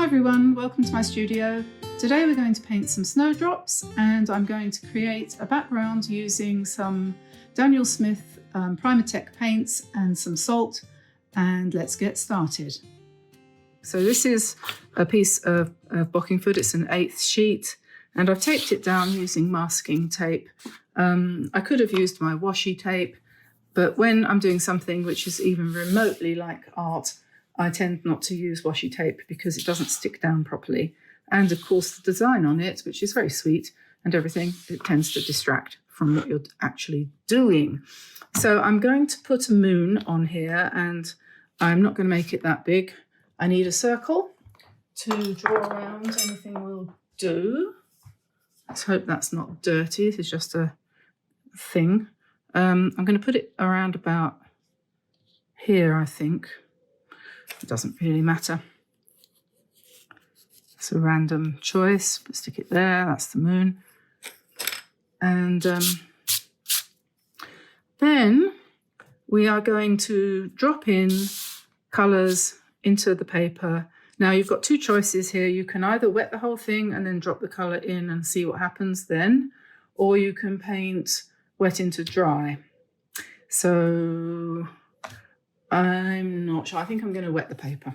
everyone, welcome to my studio. Today we're going to paint some snowdrops and I'm going to create a background using some Daniel Smith Primatech paints and some salt, and let's get started. So this is a piece of Bockingfoot, it's an 1/8 sheet, and I've taped it down using masking tape. I could have used my washi tape, but when I'm doing something which is even remotely like art, I tend not to use washi tape because it doesn't stick down properly. And of course the design on it, which is very sweet and everything, it tends to distract from what you're actually doing. So I'm going to put a moon on here, and I'm not going to make it that big. I need a circle to draw around. Anything will do. Let's hope that's not dirty. This is just a thing. I'm going to put it around about here, I think. It doesn't really matter. It's a random choice. Stick it there. That's the moon. And then we are going to drop in colours into the paper. Now you've got two choices here. You can either wet the whole thing and then drop the colour in and see what happens then, or you can paint wet into dry. So I'm not sure. I think I'm going to wet the paper.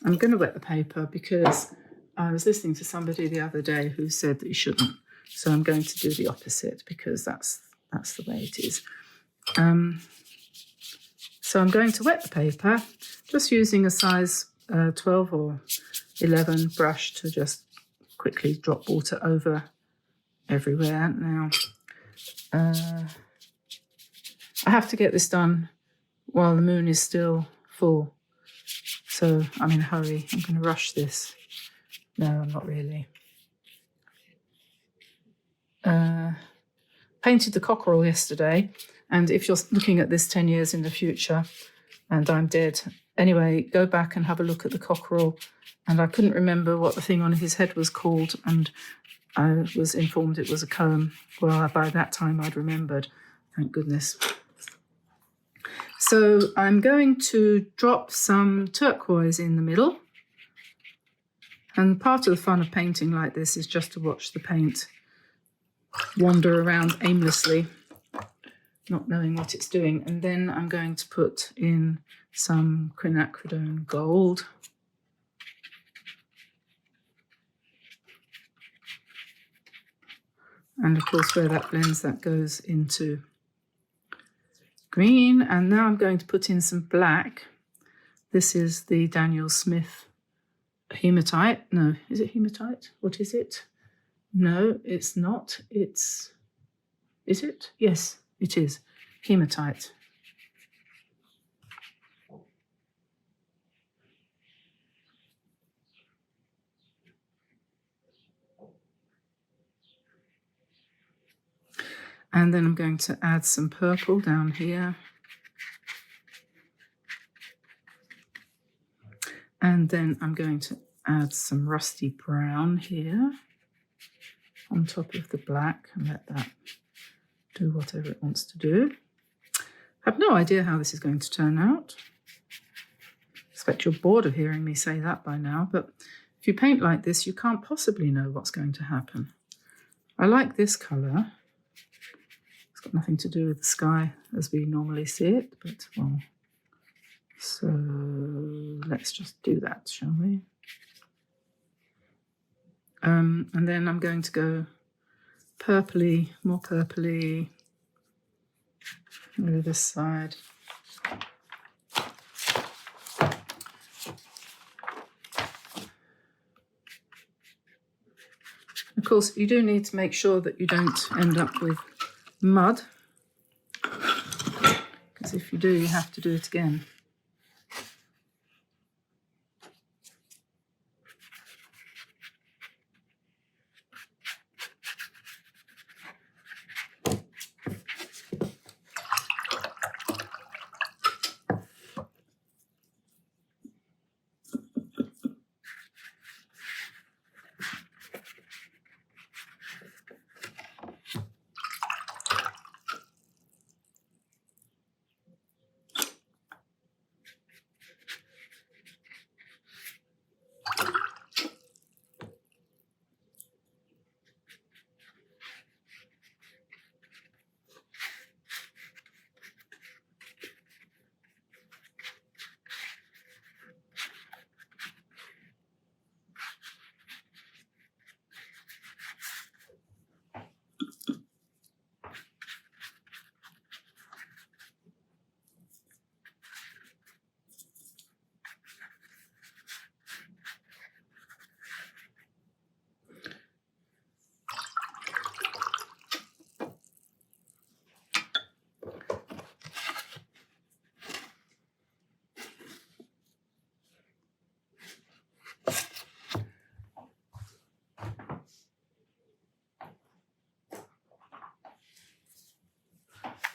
I'm going to wet the paper because I was listening to somebody the other day who said that you shouldn't. So I'm going to do the opposite because that's the way it is. So I'm going to wet the paper, just using a size 12 or 11 brush to just quickly drop water over everywhere. Now, I have to get this done while the moon is still full. So I'm in a hurry. I'm going to rush this. No, I'm not really. Painted the cockerel yesterday, and if you're looking at this 10 years in the future and I'm dead, anyway, go back and have a look at the cockerel. And I couldn't remember what the thing on his head was called, and I was informed it was a comb. Well, by that time I'd remembered, thank goodness. So I'm going to drop some turquoise in the middle. And part of the fun of painting like this is just to watch the paint wander around aimlessly, not knowing what it's doing. And then I'm going to put in some quinacridone gold. And of course, where that blends, that goes into green. And now I'm going to put in some black. This is the Daniel Smith hematite. No, is it hematite? What is it? No, it's not. Is it? Yes, it is. Hematite. And then I'm going to add some purple down here. And then I'm going to add some rusty brown here on top of the black and let that do whatever it wants to do. I have no idea how this is going to turn out. I expect you're bored of hearing me say that by now, but if you paint like this, you can't possibly know what's going to happen. I like this colour. It's got nothing to do with the sky as we normally see it, but well, so let's just do that, shall we? And then I'm going to go purpley, more purpley over this side. Of course, you do need to make sure that you don't end up with mud, because if you do, you have to do it again.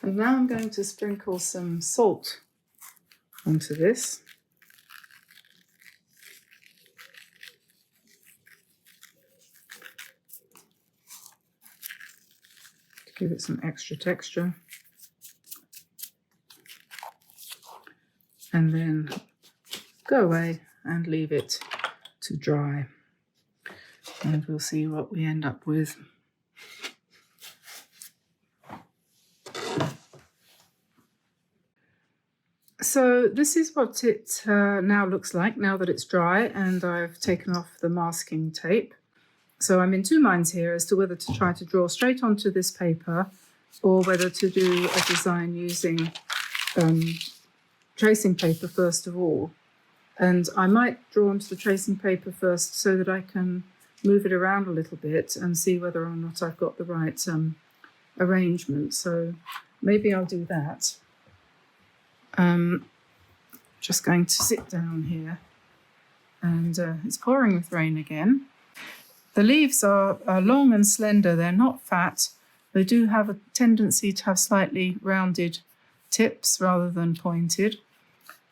And now I'm going to sprinkle some salt onto this. To give it some extra texture. And then go away and leave it to dry. And we'll see what we end up with. So this is what it now looks like, now that it's dry and I've taken off the masking tape. So I'm in two minds here as to whether to try to draw straight onto this paper or whether to do a design using tracing paper first of all. And I might draw onto the tracing paper first so that I can move it around a little bit and see whether or not I've got the right arrangement. So maybe I'll do that. Just going to sit down here, and it's pouring with rain again. The leaves are long and slender. They're not fat. They do have a tendency to have slightly rounded tips rather than pointed,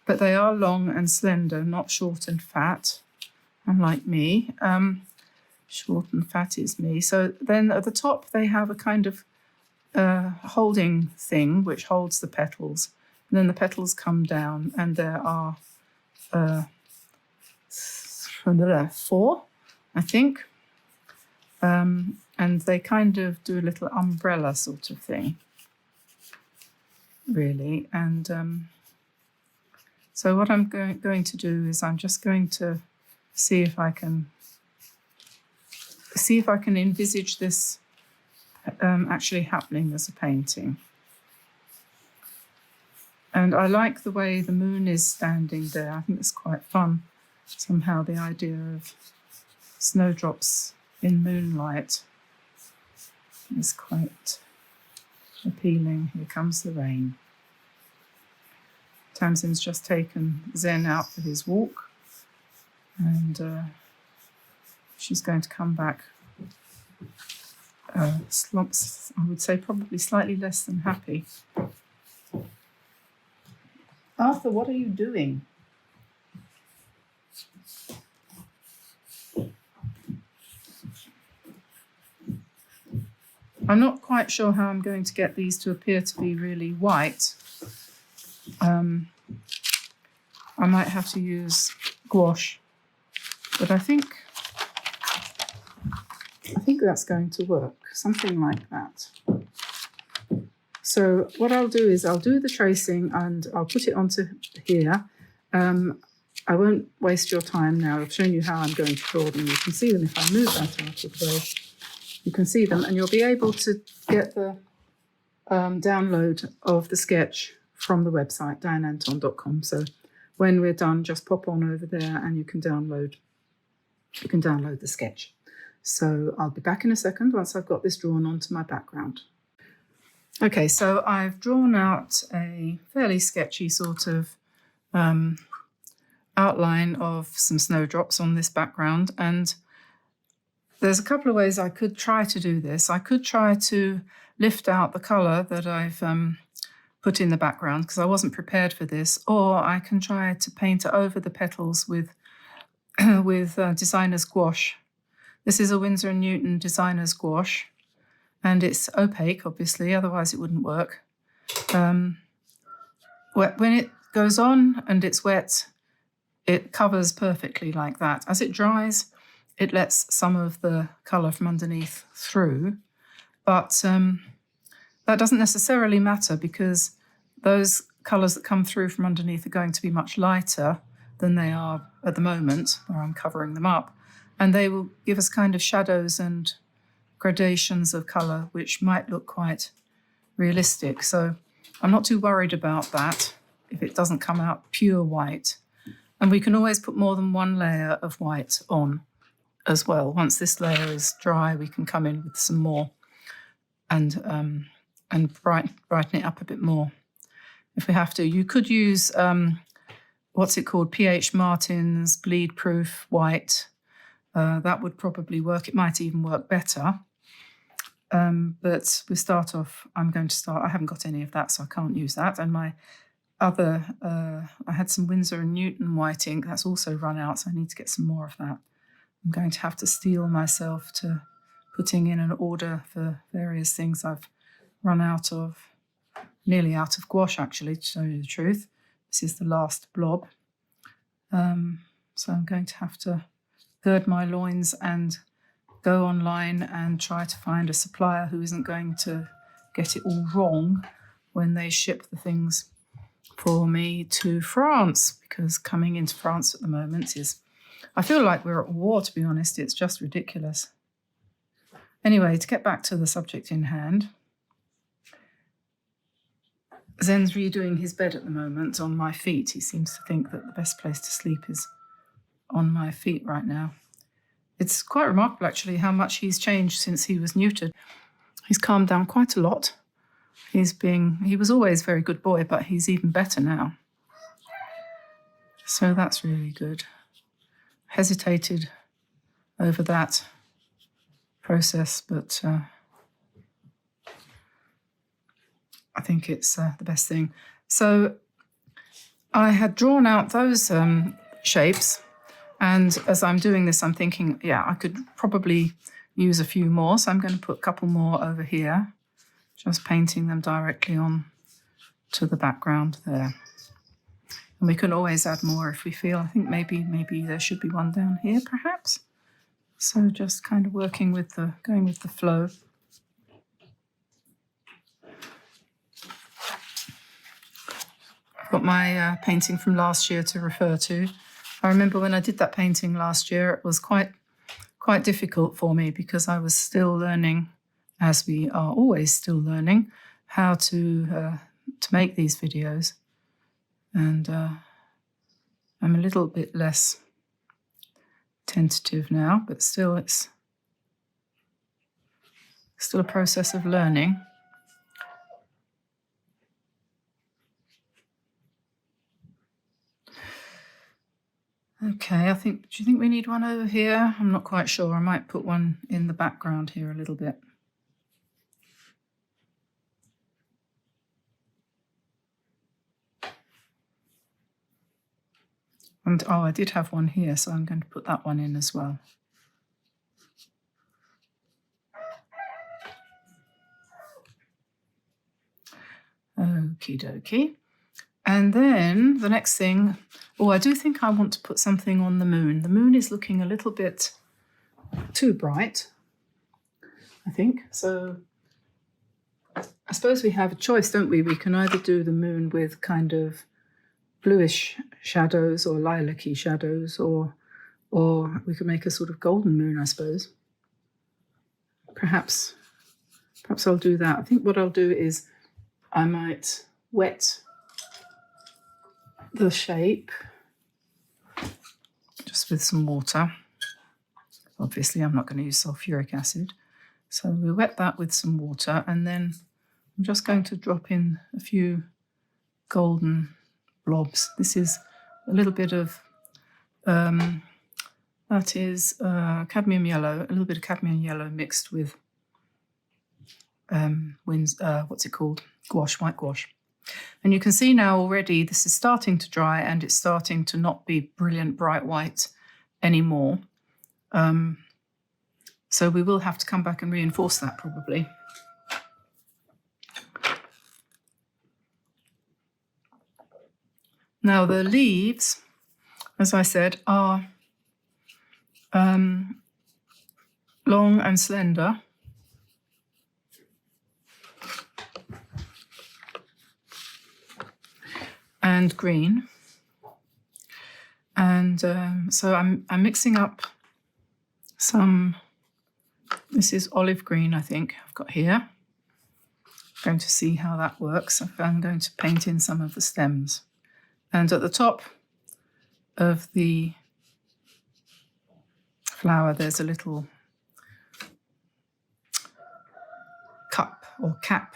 but they are long and slender, not short and fat, unlike me. Short and fat is me. So then at the top they have a kind of holding thing which holds the petals. And then the petals come down, and there are 4, I think. And they kind of do a little umbrella sort of thing, really. And so what I'm going to do is I'm just going to see if I can envisage this actually happening as a painting. And I like the way the moon is standing there. I think it's quite fun. Somehow the idea of snowdrops in moonlight is quite appealing. Here comes the rain. Tamsin's just taken Zen out for his walk, and she's going to come back slumps, I would say probably slightly less than happy. Arthur, what are you doing? I'm not quite sure how I'm going to get these to appear to be really white. I might have to use gouache, but I think that's going to work, something like that. So what I'll do is I'll do the tracing and I'll put it onto here. I won't waste your time now. I've shown you how I'm going to draw them. You can see them if I move that out of the way. You can see them, and you'll be able to get the download of the sketch from the website, dianeantone.com. So when we're done, just pop on over there and you can download the sketch. So I'll be back in a second once I've got this drawn onto my background. Okay, so I've drawn out a fairly sketchy sort of outline of some snowdrops on this background, and there's a couple of ways I could try to do this. I could try to lift out the colour that I've put in the background because I wasn't prepared for this, or I can try to paint over the petals with designer's gouache. This is a Winsor & Newton designer's gouache, and it's opaque, obviously, otherwise it wouldn't work. When it goes on and it's wet, it covers perfectly like that. As it dries, it lets some of the colour from underneath through, but that doesn't necessarily matter because those colours that come through from underneath are going to be much lighter than they are at the moment, where I'm covering them up, and they will give us kind of shadows and gradations of colour which might look quite realistic. So I'm not too worried about that if it doesn't come out pure white. And we can always put more than one layer of white on as well. Once this layer is dry, we can come in with some more and brighten it up a bit more if we have to. You could use what's it called, P.H. Martin's bleed proof white. That would probably work. It might even work better. But we start off, I haven't got any of that, so I can't use that. And my other, I had some Winsor & Newton white ink, that's also run out, so I need to get some more of that. I'm going to have to steel myself to putting in an order for various things I've run out of, nearly out of gouache actually, to tell you the truth. This is the last blob. So I'm going to have to gird my loins and go online and try to find a supplier who isn't going to get it all wrong when they ship the things for me to France, because coming into France at the moment is, I feel like we're at war, to be honest. It's just ridiculous. Anyway, to get back to the subject in hand, Zen's redoing his bed at the moment on my feet. He seems to think that the best place to sleep is on my feet right now. It's quite remarkable, actually, how much he's changed since he was neutered. He's calmed down quite a lot. He was always a very good boy, but he's even better now. So that's really good. Hesitated over that process, but I think it's the best thing. So I had drawn out those shapes, and as I'm doing this, I'm thinking, yeah, I could probably use a few more. So I'm going to put a couple more over here, just painting them directly on to the background there. And we can always add more if we feel. I think maybe there should be one down here, perhaps. So just kind of going with the flow. I've got my painting from last year to refer to. I remember when I did that painting last year, it was quite difficult for me because I was still learning, as we are always still learning, how to make these videos. And I'm a little bit less tentative now, but still it's still a process of learning. Okay, do you think we need one over here? I'm not quite sure. I might put one in the background here a little bit. And oh, I did have one here, so I'm going to put that one in as well. Okie dokie. And then the next thing, I do think I want to put something on the moon. The moon is looking a little bit too bright, I think. So I suppose we have a choice, don't we? We can either do the moon with kind of bluish shadows or lilac-y shadows, or we could make a sort of golden moon, I suppose. Perhaps I'll do that. I think what I'll do is I might wet the shape just with some water. Obviously, I'm not going to use sulfuric acid. So we wet that with some water, and then I'm just going to drop in a few golden blobs. This is a little bit of, that is cadmium yellow, a little bit of cadmium yellow mixed with, what's it called? Gouache, white gouache. And you can see now already this is starting to dry and it's starting to not be brilliant bright white anymore. So we will have to come back and reinforce that probably. Now the leaves, as I said, are long and slender. And green. And so I'm mixing up some, this is olive green, I think I've got here. I'm going to see how that works. I'm going to paint in some of the stems. And at the top of the flower, there's a little cup or cap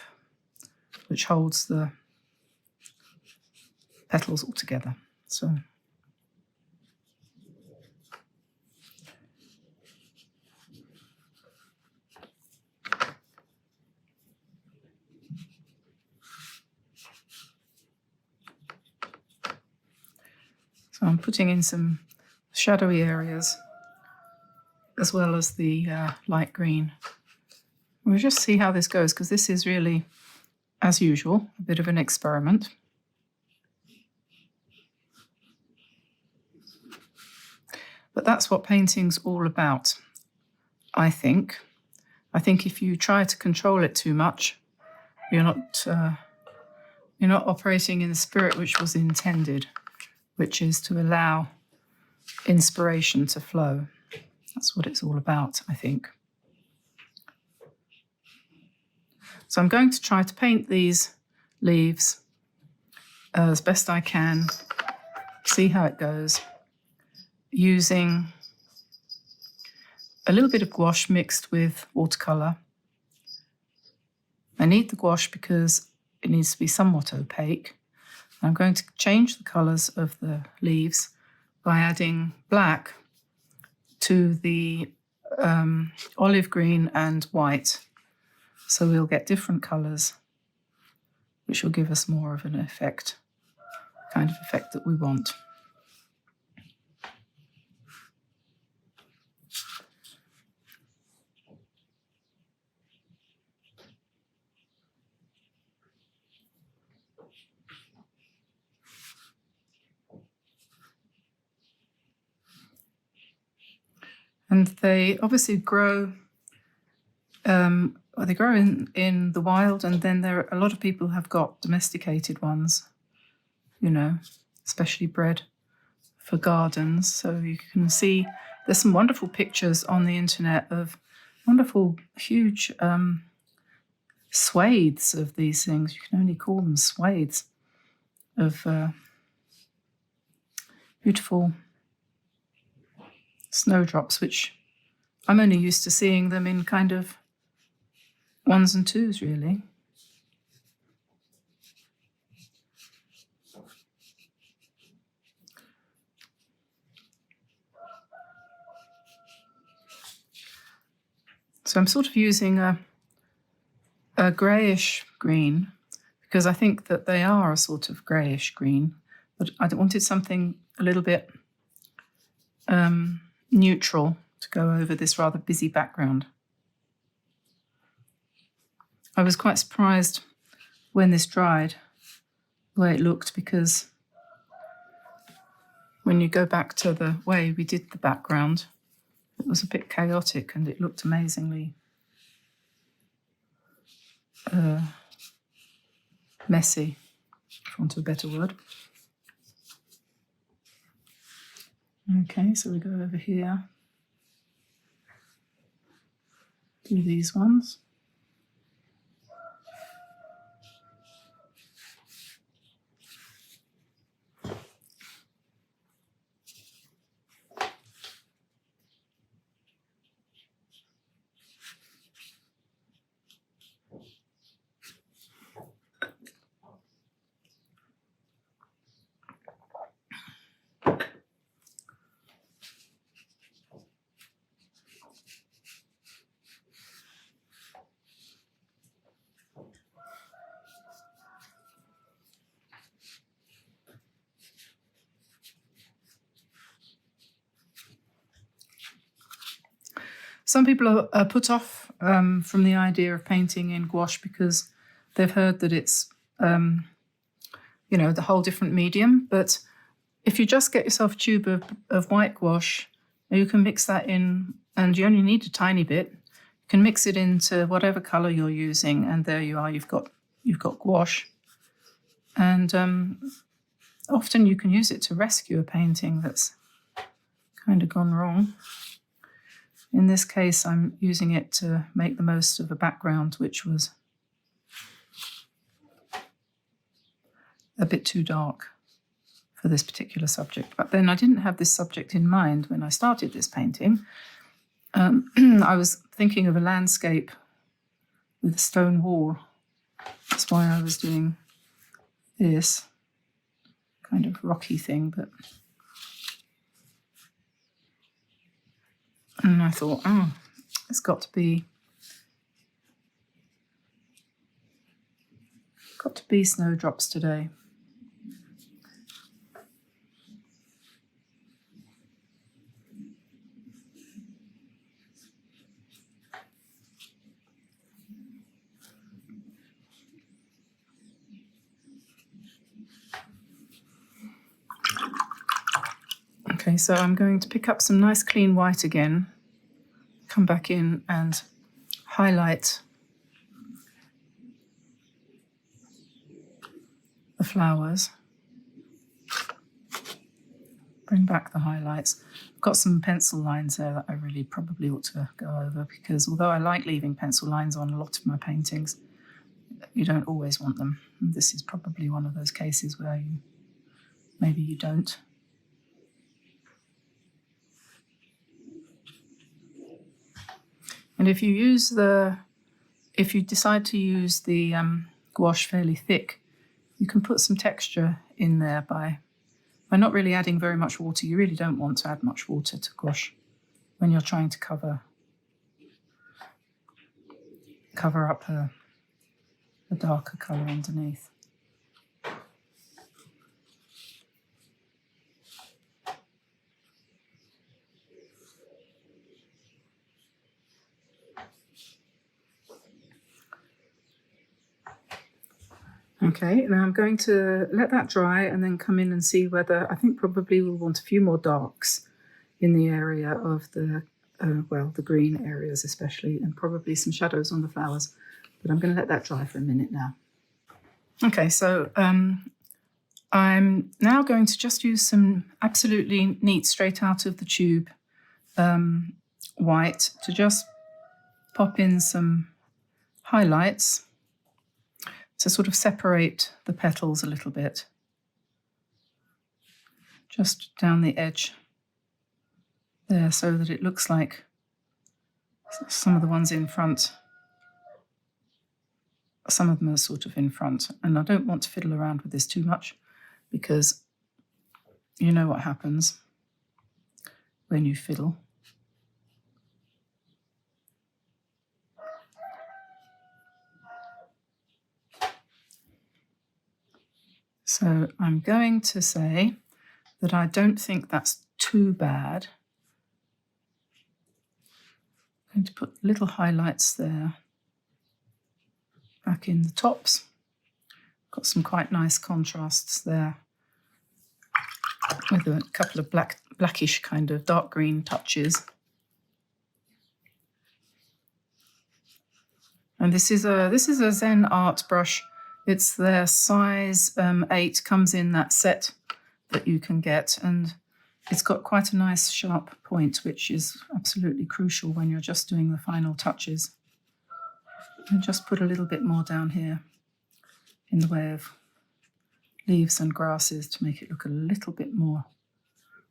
which holds the petals all together. So So I'm putting in some shadowy areas as well as the light green. We'll just see how this goes, because this is really, as usual, a bit of an experiment. But that's what painting's all about, I think. I think if you try to control it too much, you're not operating in the spirit which was intended, which is to allow inspiration to flow. That's what it's all about, I think. So I'm going to try to paint these leaves as best I can, see how it goes, using a little bit of gouache mixed with watercolor. I need the gouache because it needs to be somewhat opaque. I'm going to change the colours of the leaves by adding black to the olive green and white. So we'll get different colours, which will give us more of an effect, kind of effect that we want. And they obviously grow, they grow in the wild, and then a lot of people have got domesticated ones, you know, especially bred for gardens. So you can see there's some wonderful pictures on the internet of wonderful, huge swathes of these things. You can only call them swathes of beautiful snowdrops, which I'm only used to seeing them in kind of ones and twos, really. So I'm sort of using a greyish green, because I think that they are a sort of greyish green, but I wanted something a little bit neutral to go over this rather busy background. I was quite surprised when this dried, the way it looked, because when you go back to the way we did the background, it was a bit chaotic and it looked amazingly messy, for want of a better word. Okay, so we go over here, do these ones. Some people are put off from the idea of painting in gouache because they've heard that it's, the whole different medium. But if you just get yourself a tube of white gouache, you can mix that in, and you only need a tiny bit. You can mix it into whatever colour you're using, and there you are. You've got gouache, and often you can use it to rescue a painting that's kind of gone wrong. In this case, I'm using it to make the most of a background which was a bit too dark for this particular subject. But then I didn't have this subject in mind when I started this painting. I was thinking of a landscape with a stone wall. That's why I was doing this kind of rocky thing, but... And I thought, it's got to be Got to be snowdrops today. Okay, so I'm going to pick up some nice clean white again, come back in and highlight the flowers. Bring back the highlights. I've got some pencil lines there that I really probably ought to go over, because although I like leaving pencil lines on a lot of my paintings, you don't always want them. And this is probably one of those cases where maybe you don't. And if you decide to use the gouache fairly thick, you can put some texture in there by not really adding very much water. You really don't want to add much water to gouache when you're trying to cover up a darker colour underneath. Okay, now I'm going to let that dry and then come in and see whether, I think probably we'll want a few more darks in the area of the, the green areas especially, and probably some shadows on the flowers. But I'm going to let that dry for a minute now. Okay, so I'm now going to just use some absolutely neat straight out of the tube white to just pop in some highlights to sort of separate the petals a little bit, just down the edge there, so that it looks like some of the ones in front, some of them are sort of in front. And I don't want to fiddle around with this too much, because you know what happens when you fiddle. So I'm going to say that I don't think that's too bad. I'm going to put little highlights there, back in the tops. Got some quite nice contrasts there with a couple of blackish kind of dark green touches. And this is a Zen art brush. It's their size 8, comes in that set that you can get, and it's got quite a nice sharp point, which is absolutely crucial when you're just doing the final touches. And just put a little bit more down here in the way of leaves and grasses to make it look a little bit more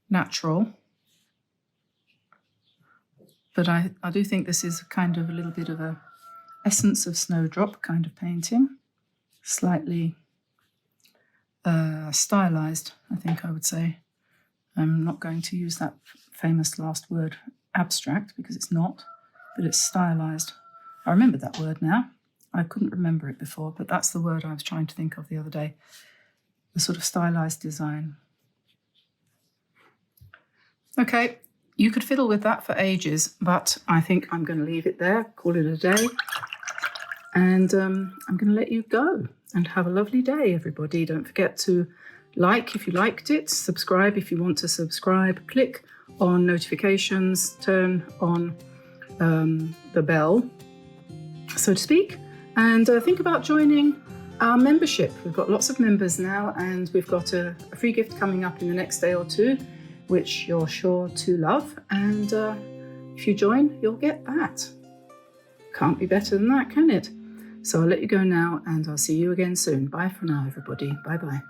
natural. But I do think this is kind of a little bit of a essence of snowdrop kind of painting. Slightly stylized, I think I would say. I'm not going to use that famous last word, abstract, because it's not, but it's stylized. I remember that word now. I couldn't remember it before, but that's the word I was trying to think of the other day. The sort of stylized design. Okay, you could fiddle with that for ages, but I think I'm going to leave it there, call it a day. And I'm going to let you go and have a lovely day, everybody. Don't forget to like if you liked it, subscribe if you want to subscribe, click on notifications, turn on the bell, so to speak, and think about joining our membership. We've got lots of members now, and we've got a free gift coming up in the next day or two, which you're sure to love. And if you join, you'll get that. Can't be better than that, can it? So I'll let you go now, and I'll see you again soon. Bye for now, everybody. Bye-bye.